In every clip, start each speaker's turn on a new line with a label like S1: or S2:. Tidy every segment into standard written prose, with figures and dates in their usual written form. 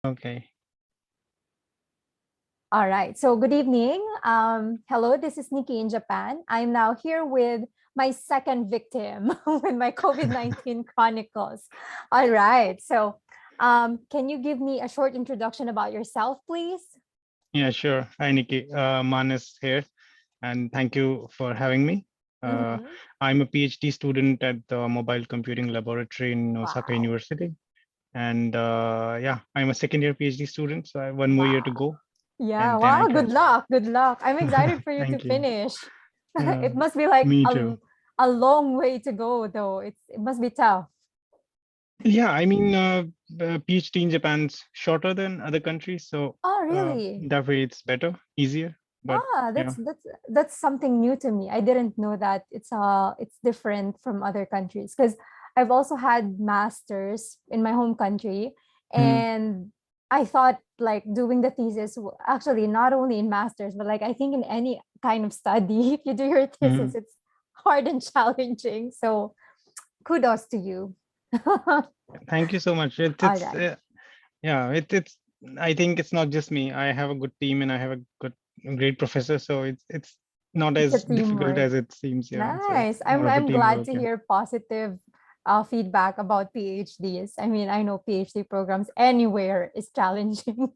S1: Okay.
S2: All right. So good evening. Hello, this is Niki in Japan. I'm now here with my second victim with my COVID-19 chronicles. All right. So can you give me a short introduction about yourself, please?
S1: Yeah, sure. Hi, Niki. Manas here, and thank you for having me. Uh,
S2: Mhm.
S1: I'm a PhD student at the Mobile Computing Laboratory in Osaka
S2: Wow.
S1: University. And yeah, I'm a second year PhD student, so I have one more year to
S2: Wow.
S1: go,
S2: Yeah.
S1: and then I
S2: Wow. Good
S1: can.
S2: luck. Good luck. I'm excited for you to
S1: Thank you.
S2: finish.
S1: Yeah,
S2: It must be like
S1: me too.
S2: a long way to go, though. It must be tough.
S1: Yeah, I mean, the PhD in Japan's shorter than other countries, so
S2: Oh, really?
S1: that way it's better, easier. But
S2: Ah,
S1: yeah.
S2: that's something new to me. I didn't know that it's different from other countries because I've also had masters in my home country,
S1: Mhm.
S2: and I thought like doing the thesis actually not only in masters but like I think in any kind of study if you do your thesis
S1: Mhm.
S2: it's hard and challenging. So kudos to you. All
S1: Thank you so much. It's
S2: right.
S1: yeah, it's I think it's not just me. I have a good team and I have a great professor, so it's not
S2: It's a
S1: as difficult
S2: teamwork.
S1: as it seems. Yeah, it's
S2: Nice.
S1: more of a
S2: I'm glad
S1: teamwork.
S2: to
S1: Yeah,
S2: hear positive feedback about PhDs. I mean, I know PhD programs anywhere is challenging.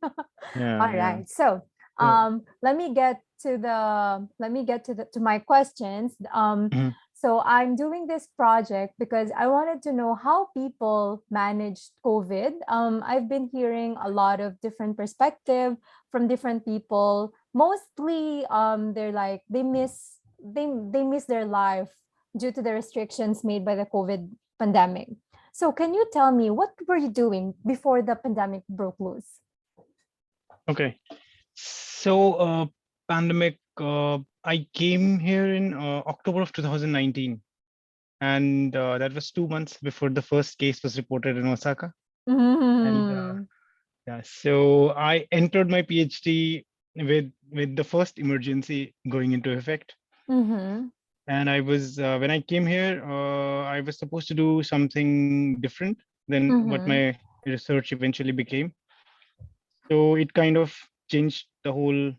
S1: yeah,
S2: All
S1: yeah.
S2: right. So,
S1: So
S2: let me get to my questions.
S1: mhm,
S2: So I'm doing this project because I wanted to know how people managed COVID. I've been hearing a lot of different perspective from different people. Mostly, they're like they miss their life due to the restrictions made by the COVID pandemic. So can you tell me what were you doing before the pandemic broke loose?
S1: okay. So pandemic. I came here in October of 2019, and that was 2 months before the first case was reported in Osaka. And
S2: Mm-hmm.
S1: yeah, so I entered my PhD with the first emergency going into effect.
S2: Mm-hmm.
S1: And I was when I came here, I was supposed to do something different than what
S2: Mm-hmm.
S1: my research eventually became. So it kind of changed the whole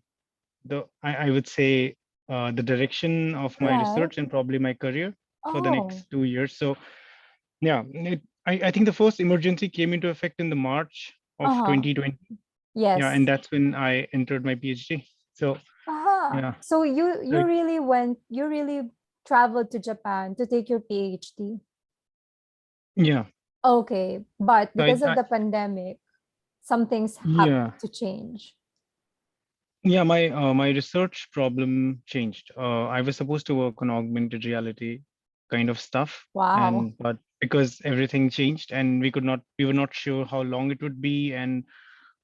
S1: I would say the direction of my
S2: Right.
S1: research and probably my career for the
S2: Oh,
S1: next 2 years. So yeah, I think the first emergency came into effect in the March of
S2: uh-huh.
S1: 2020. Yeah, and
S2: Yes.
S1: that's when I entered my PhD. So
S2: Uh-huh.
S1: yeah,
S2: So
S1: so
S2: you really traveled to Japan to take your PhD.
S1: yeah,
S2: Okay, but
S1: so
S2: because of the pandemic, some things have
S1: yeah,
S2: to change.
S1: yeah. My research problem changed. I was supposed to work on augmented reality kind of stuff,
S2: Wow.
S1: and but because everything changed and we were not sure how long it would be and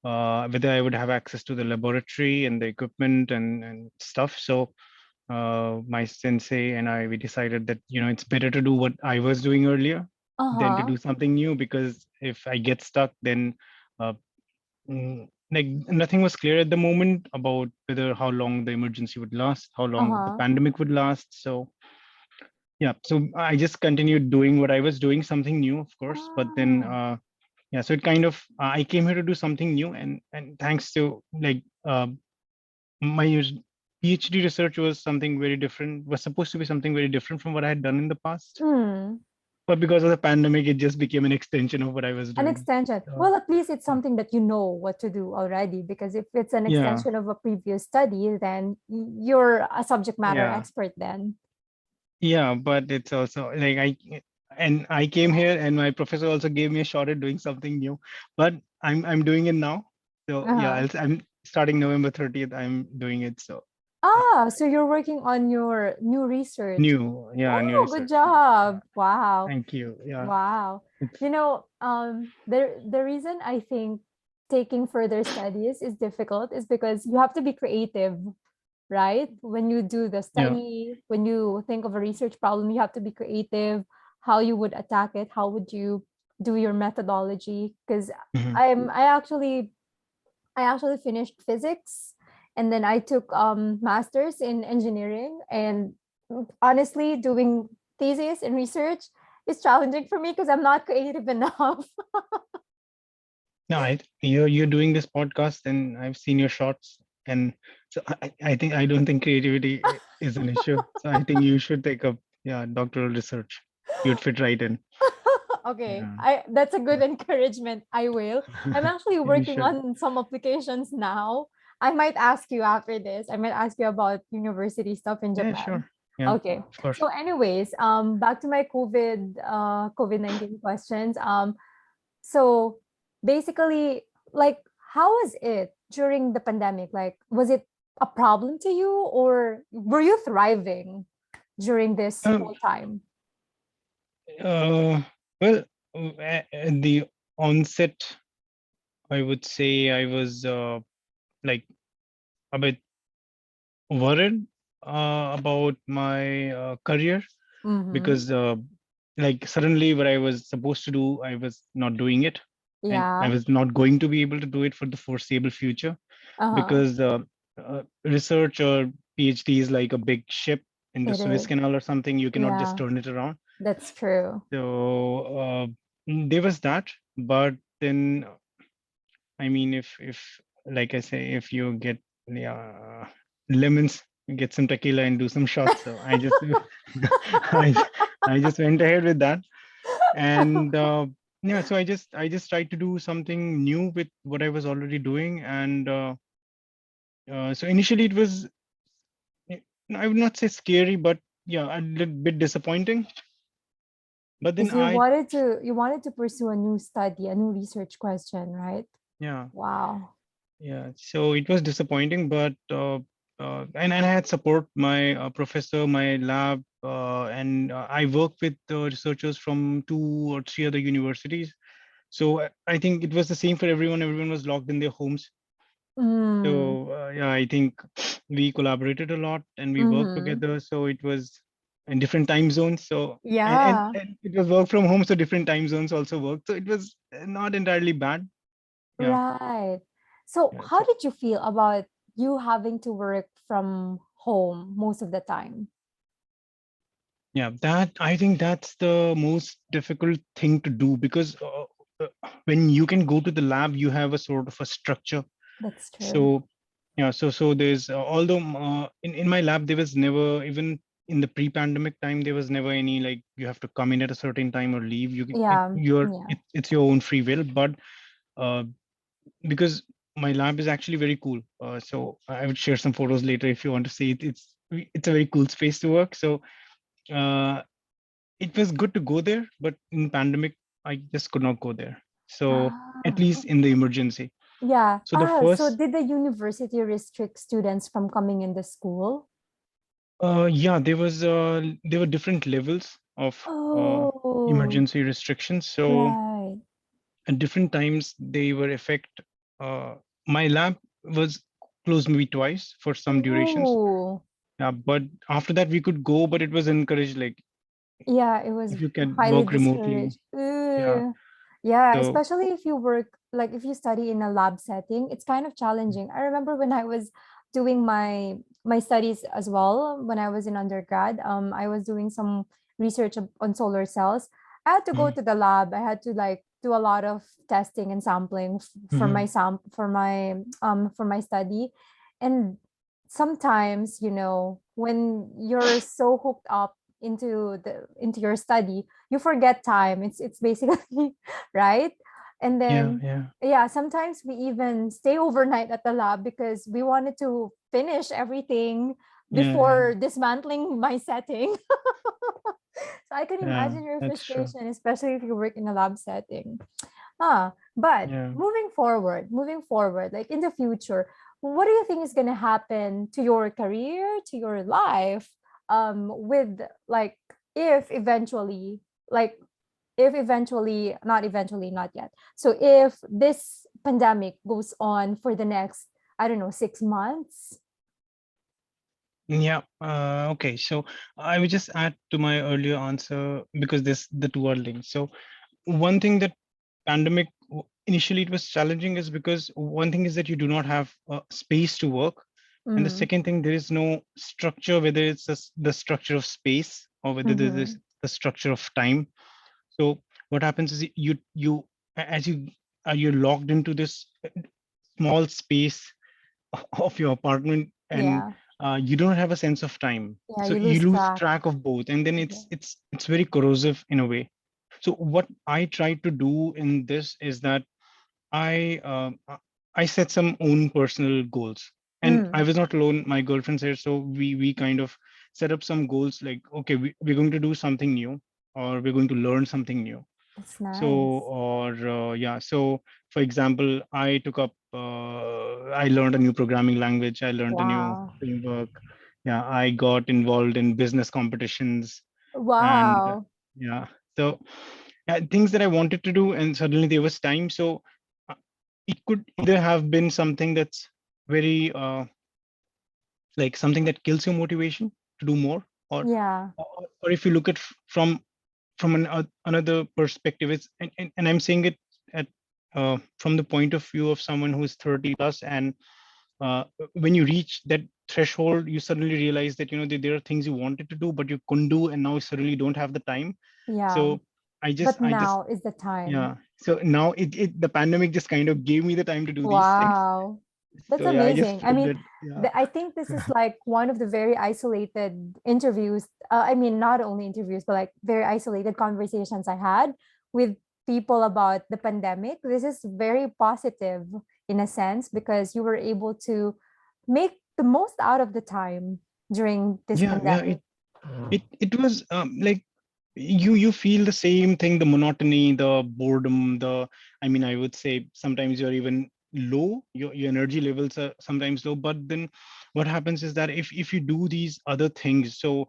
S1: whether I would have access to the laboratory and the equipment and stuff. So my sensei and I we decided that it's better to do what I was doing earlier than to
S2: Uh-huh.
S1: do something new, because if I get stuck, then uh, like nothing was clear at the moment about whether how long the emergency would last, how long the
S2: Uh-huh.
S1: pandemic would last. So yeah, so I just continued doing what I was doing, something new, of course, but then
S2: Ah.
S1: yeah, so it kind of I came here to do something new, and thanks to like my PhD research was something very different, was supposed to be something very different from what I had done in the past.
S2: Hmm.
S1: But because of the pandemic, it just became an extension of what I was
S2: An
S1: doing.
S2: extension.
S1: So
S2: Well, at least it's
S1: yeah,
S2: something that you know what to do already, because if it's an
S1: yeah,
S2: extension of a previous study, then you're a subject matter
S1: yeah,
S2: expert then.
S1: yeah. But it's also like I came here and my professor also gave me a shot at doing something new. But I'm doing it now. So yeah,
S2: Uh-huh.
S1: I'm starting November 30th. I'm doing it. So yeah,
S2: Ah, so you're working on your new research.
S1: new
S2: Oh, good
S1: research. Yeah, yeah.
S2: job. Wow.
S1: Thank you. Yeah,
S2: Wow.
S1: it's
S2: The reason I think taking further studies is difficult is because you have to be creative, right? When you do the
S1: yeah.
S2: study, when you think of a research problem, you have to be creative, how you would attack it, how would you do your methodology? Because
S1: Mhm.
S2: I'm I actually finished physics and then I took masters in engineering, and honestly doing thesis and research is challenging for me because I'm not creative enough.
S1: No, you're doing this podcast, and I've seen your shots, and so I think I don't think creativity is an issue. So I think you should take up doctoral research. You'd fit right in.
S2: Okay,
S1: Yeah,
S2: I that's a good encouragement. I will. I'm actually
S1: you
S2: working
S1: should.
S2: on some applications now. I might ask you after this. I might ask you about university stuff in
S1: Yeah,
S2: Japan.
S1: sure. Yeah,
S2: Okay.
S1: of course.
S2: So anyways, back to my COVID-19 questions. So basically, like, how was it during the pandemic? Like, was it a problem to you, or were you thriving during this
S1: Um,
S2: whole time?
S1: uh, well, at the onset, I would say I was like a bit worried about my career,
S2: Mm-hmm.
S1: because like suddenly what I was supposed to do, I was not doing it, and I
S2: Yeah.
S1: was not going to be able to do it for the foreseeable future,
S2: Uh-huh.
S1: because research or PhD is like a big ship in the
S2: It
S1: Suez
S2: is.
S1: Canal or something. You cannot just
S2: Yeah,
S1: turn it around.
S2: that's true.
S1: So there was that, but then I mean, if like I say, if you get lemons, get some tequila and do some shots. So I just I I just went ahead with that, and yeah. So I just tried to do something new with what I was already doing, and so initially it was, I would not say scary, but yeah, a little bit disappointing. But then
S2: Because you
S1: I
S2: wanted to pursue a new study, a new research question, right?
S1: yeah.
S2: Wow.
S1: Yeah, so it was disappointing, but and I had support my professor, my lab, and I worked with researchers from 2 or 3 other universities. So I think it was the same for everyone. Everyone was locked in their homes.
S2: Mm,
S1: So yeah, I think we collaborated a lot and we worked
S2: mm-hmm.
S1: together. So it was in different time zones. So
S2: Yeah,
S1: and it was work from home, so different time zones also worked. So it was not entirely bad. Yeah,
S2: right. So
S1: yeah.
S2: how
S1: So
S2: did you feel about you having to work from home most of the time?
S1: yeah, that I think that's the most difficult thing to do, because when you can go to the lab, you have a sort of a structure.
S2: That's true.
S1: So yeah, so there's although in my lab there was never, even in the pre-pandemic time, there was never any like you have to come in at a certain time or leave. You can
S2: Yeah, yeah.
S1: it's your own free will, but uh, because my lab is actually very cool. So I would share some photos later if you want to see it. It's a very cool space to work. So. Uh, it was good to go there, but in pandemic, I just could not go there. So at
S2: Ah,
S1: least in the emergency.
S2: yeah.
S1: So the
S2: So
S1: first,
S2: did the university restrict students from coming in the school?
S1: yeah, there were different levels of
S2: Oh,
S1: emergency restrictions. So
S2: right.
S1: at different times they were affect. Uh, my lab was closed maybe twice for some durations.
S2: Oh,
S1: Yeah, but after that we could go, but it was encouraged like
S2: yeah, it was
S1: if you can
S2: highly
S1: work remotely.
S2: discouraged.
S1: Yeah.
S2: Yeah,
S1: So.
S2: especially if you work, like if you study in a lab setting, it's kind of challenging. I remember when I was doing my studies as well, when I was in undergrad, I was doing some research on solar cells. I had to go
S1: Mhm,
S2: to the lab. I had to like do a lot of testing and sampling for my
S1: mhm,
S2: for my study. And sometimes, when you're so hooked up into your study, you forget time. It's basically right. And
S1: yeah,
S2: then
S1: yeah,
S2: yeah, sometimes we even stay overnight at the lab because we wanted to finish everything
S1: yeah, yeah,
S2: before dismantling my setting. So I can
S1: yeah.
S2: imagine your
S1: That's true.
S2: frustration, especially if you work in a lab setting. But
S1: Yeah.
S2: moving forward, like in the future, what do you think is gonna happen to your career, to your life, with like if eventually, like if eventually, not eventually, not yet. So if this pandemic goes on for the next, I don't know, 6 months.
S1: Yeah. Okay. So I will just add to my earlier answer, because this the two are linked. So one thing that pandemic initially it was challenging is because one thing is that you do not have space to work, and the
S2: Mm,
S1: second thing, there is no structure, whether it's the structure of space or whether there is
S2: mm-hmm,
S1: the structure of time. So what happens is as you you're locked into this small space of your apartment, and
S2: Yeah.
S1: you don't have a sense of time.
S2: Yeah,
S1: So
S2: you
S1: you
S2: lose
S1: lose
S2: track.
S1: track of both, and then
S2: Yeah.
S1: it's very corrosive in a way. So what I try to do in this is that I I set some own personal goals, and I
S2: Mm,
S1: was not alone. My girlfriend's here, so we kind of set up some goals like, okay, we're going to do something new, or we're going to learn something new.
S2: that's
S1: So,
S2: nice.
S1: or yeah, so for example, I learned a new programming language. I learned a new
S2: Wow.
S1: framework. Yeah, I got involved in business competitions, and
S2: Wow.
S1: yeah, so things that I wanted to do, and suddenly there was time. So uh, it could either have been something that's very like something that kills your motivation to do more, or
S2: Yeah.
S1: or if you look at from another perspective, it's and I'm saying it at from the point of view of someone who's 30 plus, and uh, when you reach that threshold, you suddenly realize that there are things you wanted to do but you couldn't do, and now you suddenly don't have the time.
S2: Yeah.
S1: So I just
S2: But now is the time.
S1: yeah. So now the pandemic just kind of gave me the time to do these things.
S2: Wow. That's
S1: So yeah, I just
S2: amazing. I
S1: feel
S2: mean,
S1: that yeah.
S2: I think this is like one of the very isolated interviews. I mean, not only interviews, but like very isolated conversations I had with people about the pandemic. This is very positive in a sense because you were able to make the most out of the time during this
S1: Yeah,
S2: pandemic.
S1: it was like you feel the same thing, the monotony, the boredom, the I mean, I would say sometimes you're even low, your energy levels are sometimes low. But then what happens is that if you do these other things, so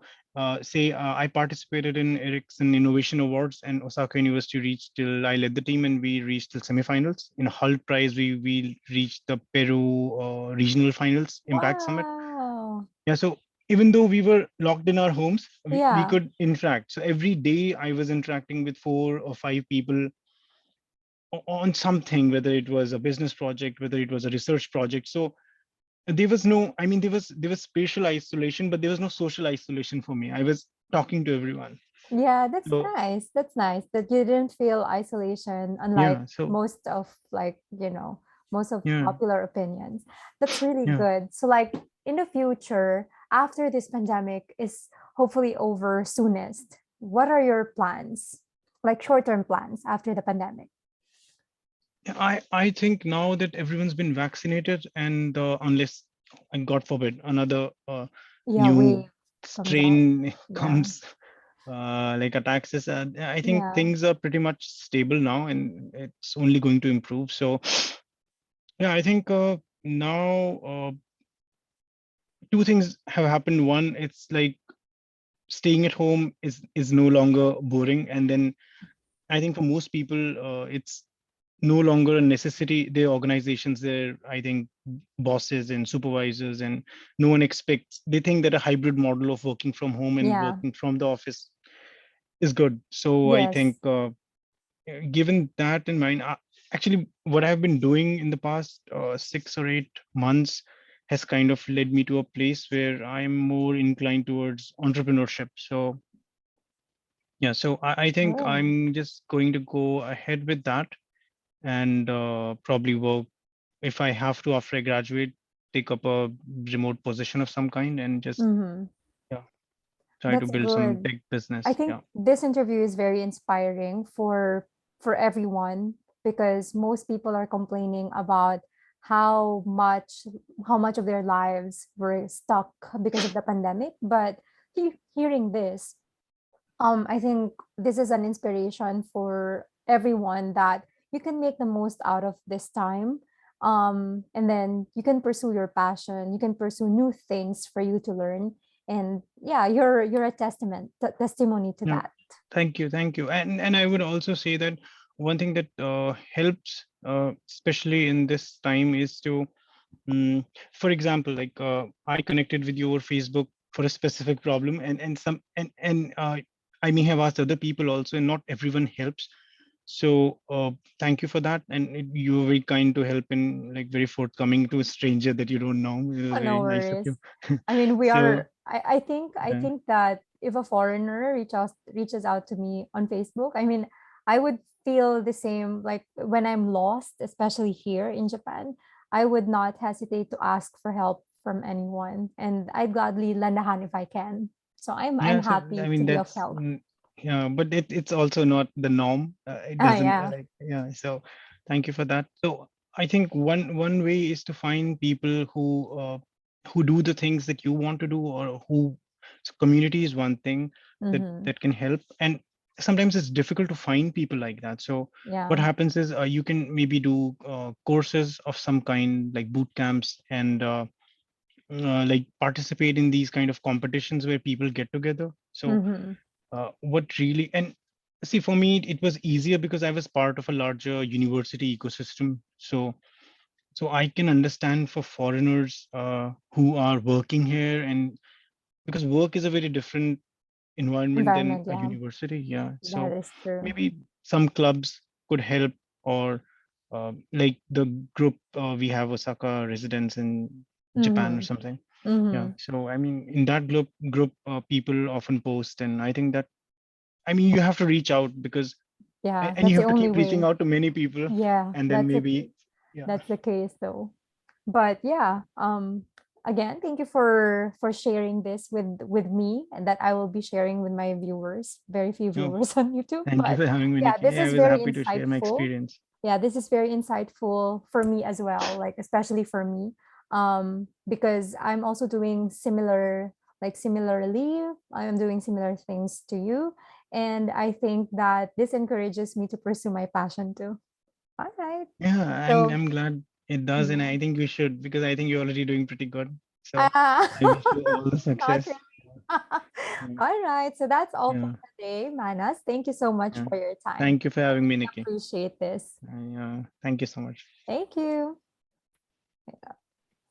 S1: say I participated in Ericsson Innovation Awards, and Osaka University reached till I led the team, and we reached till semifinals. In Hult Prize, we reached the Peru regional finals Impact Summit.
S2: Wow.
S1: Yeah, so even though we were locked in our homes, we
S2: Yeah.
S1: could interact. So every day I was interacting with 4 or 5 people on something, whether it was a business project, whether it was a research project. So there was no, I mean, there was spatial isolation, but there was no social isolation for me. I was talking to everyone.
S2: Yeah, that's
S1: So
S2: nice. That's nice that you didn't feel isolation, unlike
S1: yeah, so
S2: most of like, most of
S1: yeah,
S2: popular opinions. That's really
S1: yeah.
S2: good. So like in the future, after this pandemic is hopefully over soonest, what are your plans? Like short-term plans after the pandemic?
S1: I think now that everyone's been vaccinated, and unless, and God forbid, another
S2: Yeah,
S1: new
S2: wave comes out.
S1: strain
S2: Yeah.
S1: comes like attacks us, I think
S2: Yeah.
S1: things are pretty much stable now, and it's only going to improve. So yeah, I think now two things have happened. One, it's like staying at home is no longer boring, and then I think for most people it's no longer a necessity. Their organizations, their, I think, bosses and supervisors, and no one expects, they think that a hybrid model of working from home and
S2: Yeah.
S1: working from the office is good. So I think
S2: Yes.
S1: given that in mind, actually what I've been doing in the past 6 or 8 months has kind of led me to a place where I'm more inclined towards entrepreneurship. So yeah, so I think
S2: Oh.
S1: I'm just going to go ahead with that, and probably work, if I have to, after I graduate, take up a remote position of some kind, and just
S2: Mm-hmm.
S1: yeah, try to
S2: That's
S1: build some
S2: good.
S1: tech
S2: I
S1: business.
S2: think
S1: Yeah.
S2: this interview is very inspiring for everyone because most people are complaining about how much how much of their lives were stuck because of the pandemic. But hearing this, I think this is an inspiration for everyone that you can make the most out of this time. And then you can pursue your passion, you can pursue new things for you to learn. And yeah, you're a testimony to
S1: Yeah.
S2: that.
S1: Thank you. And I would also say that one thing that helps, especially in this time, is to, for example, like I connected with you over Facebook for a specific problem, and I may have asked other people also, and not everyone helps. So thank you for that, and you were very kind to help, and like very forthcoming to a stranger that you don't know. It was
S2: Oh, no
S1: very nice of
S2: worries.
S1: you.
S2: I mean, we
S1: So
S2: are. I
S1: yeah,
S2: think that if a foreigner reaches out to me on Facebook, I mean, I would feel the same, like when I'm lost, especially here in Japan, I would not hesitate to ask for help from anyone, and I'd gladly lend a hand if I can. So I'm
S1: Yeah, so I
S2: happy to
S1: mean
S2: be of
S1: that's
S2: help.
S1: yeah, but it's also not the norm. It
S2: Ah,
S1: doesn't
S2: yeah.
S1: like yeah. So thank you for that. So I think one way is to find people who do the things that you want to do, or who so community is one thing that
S2: Mm-hmm.
S1: that can help. And sometimes it's difficult to find people like that. So what
S2: Yeah.
S1: happens is you can maybe do courses of some kind, like boot camps, and like participate in these kind of competitions where people get together. So
S2: Mm-hmm.
S1: what really, and see, for me it was easier because I was part of a larger university ecosystem. So I can understand for foreigners who are working here, and because work is a very different environment than
S2: Environment,
S1: a
S2: yeah.
S1: university. Yeah,
S2: That
S1: so
S2: is true.
S1: maybe some clubs could help, or like the group we have Osaka residents in Japan or
S2: Mm-hmm.
S1: something. Yeah,
S2: Mm-hmm.
S1: so I mean, in that group people often post, and I think that, I mean, you have to reach out, because
S2: Yeah,
S1: and you
S2: that's the
S1: have to
S2: only
S1: keep reaching
S2: way.
S1: out to many people,
S2: Yeah,
S1: and then maybe yeah.
S2: that's the case though. But yeah, again, thank you for sharing this with me, and that I will be sharing with my viewers. Very few
S1: No,
S2: viewers on YouTube,
S1: thank you
S2: but
S1: for having me,
S2: yeah,
S1: Nikki.
S2: this
S1: I
S2: is
S1: was
S2: very
S1: happy to share my
S2: insightful.
S1: experience.
S2: Yeah, this is very insightful for me as well, like especially for me, because I'm also doing similar, like similarly, I'm doing similar things to you, and I think that this encourages me to pursue my passion too. All right.
S1: Yeah,
S2: So
S1: I'm glad it does, and
S2: yeah.
S1: I think we should, because I think you're already doing pretty good. So
S2: Ah,
S1: I wish you all the
S2: not
S1: success.
S2: really.
S1: Yeah,
S2: All right. So that's all for
S1: yeah,
S2: today, Manas. Thank you so much
S1: yeah.
S2: for your time.
S1: Thank you for
S2: I
S1: having me,
S2: really
S1: Nikki.
S2: appreciate this.
S1: Yeah, thank you so much.
S2: Thank you.